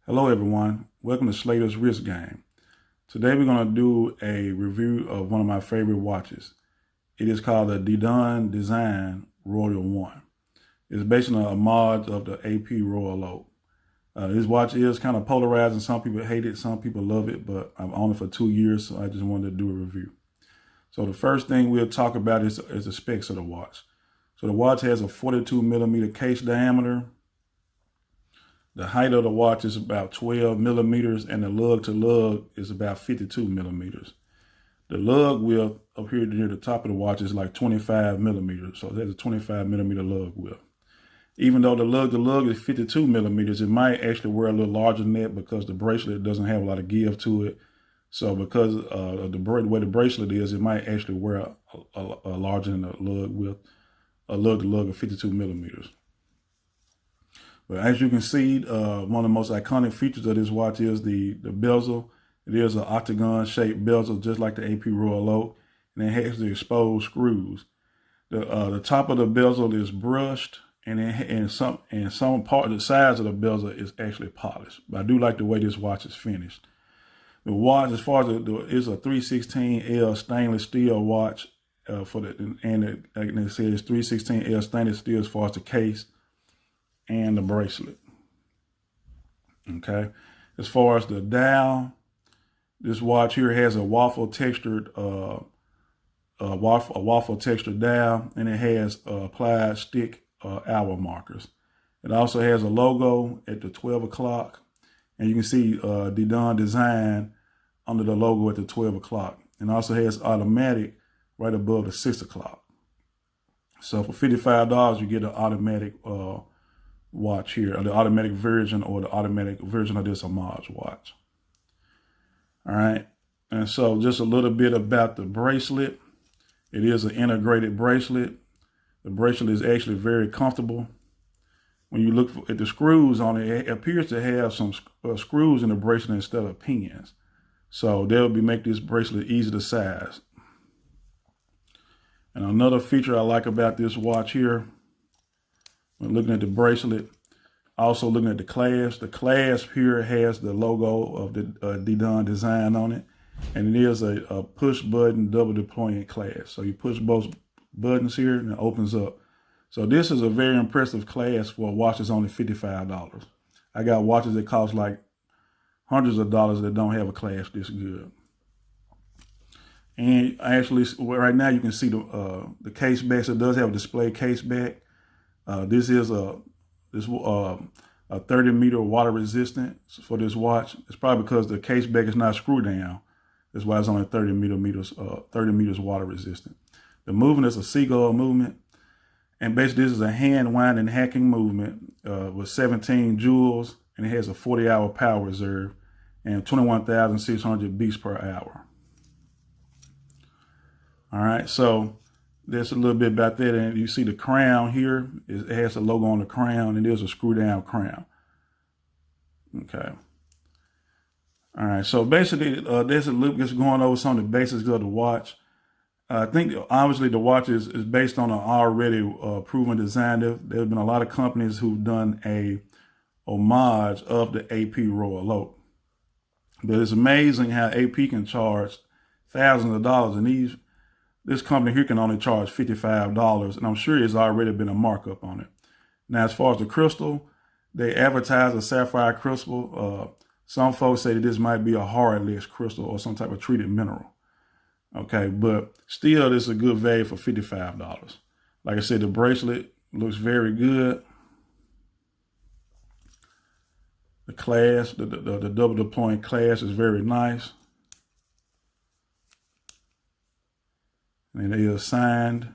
Hello everyone, welcome to Slater's Wrist Game. Today we're going to do a review of one of my favorite watches. It is called the Didun Design Royal One. It's based on a homage of the AP Royal Oak. This watch is kind of polarizing. Some people hate it, some people love it, but I've owned it for 2 years, so I just wanted to do a review. So the first thing we'll talk about is the specs of the watch. So the watch has a 42 millimeter case diameter. The height of the watch is about 12 millimeters and the lug to lug is about 52 millimeters. The lug width up here near the top of the watch is like 25 millimeters. So there's a 25 millimeter lug width. Even though the lug to lug is 52 millimeters, it might actually wear a little larger than that because the bracelet doesn't have a lot of give to it. So because of the way the bracelet is, it might actually wear a larger than the lug width, a lug to lug of 52 millimeters. But as you can see, one of the most iconic features of this watch is the bezel. It is an octagon shaped bezel, just like the AP Royal Oak, and it has the exposed screws. The top of the bezel is brushed, and some part of the sides of the bezel is actually polished. But I do like the way this watch is finished. The watch, as far as it's a 316L stainless steel watch and it says 316L stainless steel as far as the case and the bracelet. Okay, as far as the dial, this watch here has a waffle textured dial, and it has applied stick hour markers. It also has a logo at the 12 o'clock, and you can see Didun Design under the logo at the 12 o'clock, and also has automatic right above the 6 o'clock. So for $55, you get an automatic watch here, or the automatic version of this Homage watch. All right, and so just a little bit about the bracelet. It is an integrated bracelet. The bracelet is actually very comfortable. When you look at the screws on it, it appears to have some screws in the bracelet instead of pins. So they'll make this bracelet easy to size. And another feature I like about this watch here, when looking at the bracelet, also looking at the clasp here has the logo of the Didun Design on it, and it is a push button double deploying clasp. So you push both buttons here and it opens up. So this is a very impressive clasp for a watch that's only $55. I got watches that cost like hundreds of dollars that don't have a clasp this good. And actually, right now you can see the case back. So it does have a display case back. This is a 30-meter water resistant for this watch. It's probably because the case back is not screwed down. That's why it's only 30 meters water resistant. The movement is a seagull movement. And basically this is a hand winding hacking movement with 17 joules, and it has a 40-hour power reserve and 21,600 beats per hour. All right, so there's a little bit about that. And you see the crown here, it has a logo on the crown, and there's a screw down crown. Okay. All right, so basically there's a look just going over some of the basics of the watch. I think obviously the watch is based on an already proven design. There's been a lot of companies who've done a homage of the AP Royal Oak. But it's amazing how AP can charge thousands of dollars, and this company here can only charge $55, and I'm sure there's already been a markup on it. Now, as far as the crystal, they advertise a sapphire crystal. Some folks say that this might be a hardless crystal or some type of treated mineral. Okay, but still, this is a good value for $55. Like I said, the bracelet looks very good. The clasp, the double deploying clasp is very nice. And it is signed.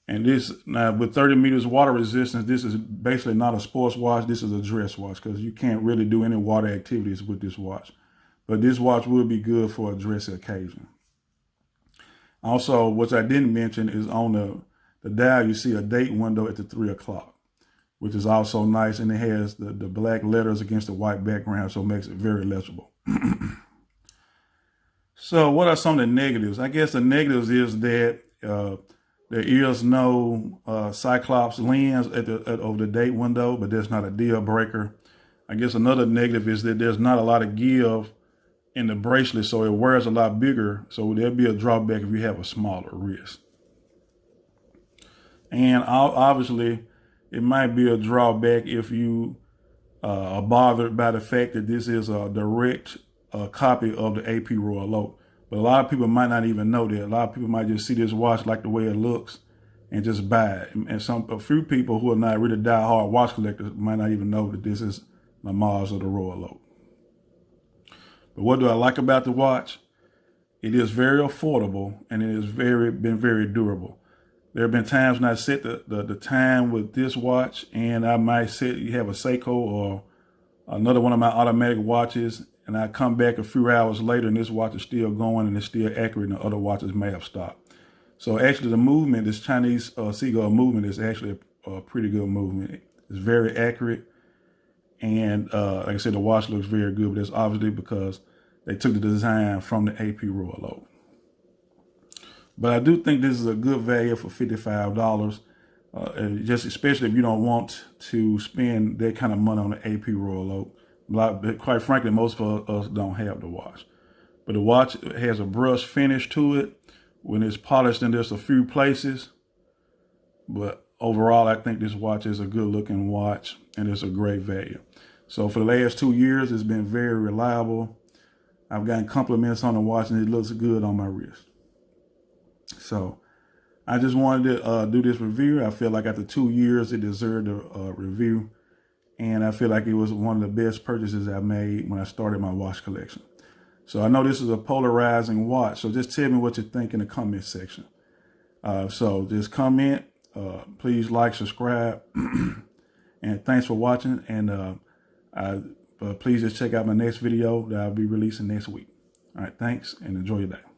And this, now with 30 meters water resistance, this is basically not a sports watch. This is a dress watch because you can't really do any water activities with this watch. But this watch will be good for a dress occasion. Also, what I didn't mention is on the dial, you see a date window at the 3 o'clock, which is also nice. And it has the black letters against the white background, so it makes it very legible. So what are some of the negatives? I guess the negatives is that there is no Cyclops lens over the date window, but that's not a deal breaker. I guess another negative is that there's not a lot of give in the bracelet, so it wears a lot bigger. So there'll be a drawback if you have a smaller wrist. And obviously, it might be a drawback if you are bothered by the fact that this is a direct copy of the AP Royal Oak. But a lot of people might not even know that. A lot of people might just see this watch, like the way it looks, and just buy it. And a few people who are not really die-hard watch collectors might not even know that this is an homage of the Royal Oak. But what do I like about the watch? It is very affordable, and it has been very durable. There have been times when I set the time with this watch, and I might set, you have a Seiko or another one of my automatic watches, and I come back a few hours later and this watch is still going and it's still accurate, and the other watches may have stopped. So actually the movement, this Chinese seagull movement, is actually a pretty good movement. It's very accurate. And like I said, the watch looks very good, but it's obviously because they took the design from the AP Royal Oak. But I do think this is a good value for $55, just especially if you don't want to spend that kind of money on the AP Royal Oak. Quite frankly, most of us don't have the watch. But the watch has a brush finish to it when it's polished in just a few places. But overall, I think this watch is a good looking watch and it's a great value. So for the last 2 years, it's been very reliable. I've gotten compliments on the watch and it looks good on my wrist. So I just wanted to do this review. I feel like after 2 years, it deserved a review. And I feel like it was one of the best purchases I made when I started my watch collection. So I know this is a polarizing watch. So just tell me what you think in the comment section. So just comment, please like, subscribe, and thanks for watching. And please just check out my next video that I'll be releasing next week. All right, thanks and enjoy your day.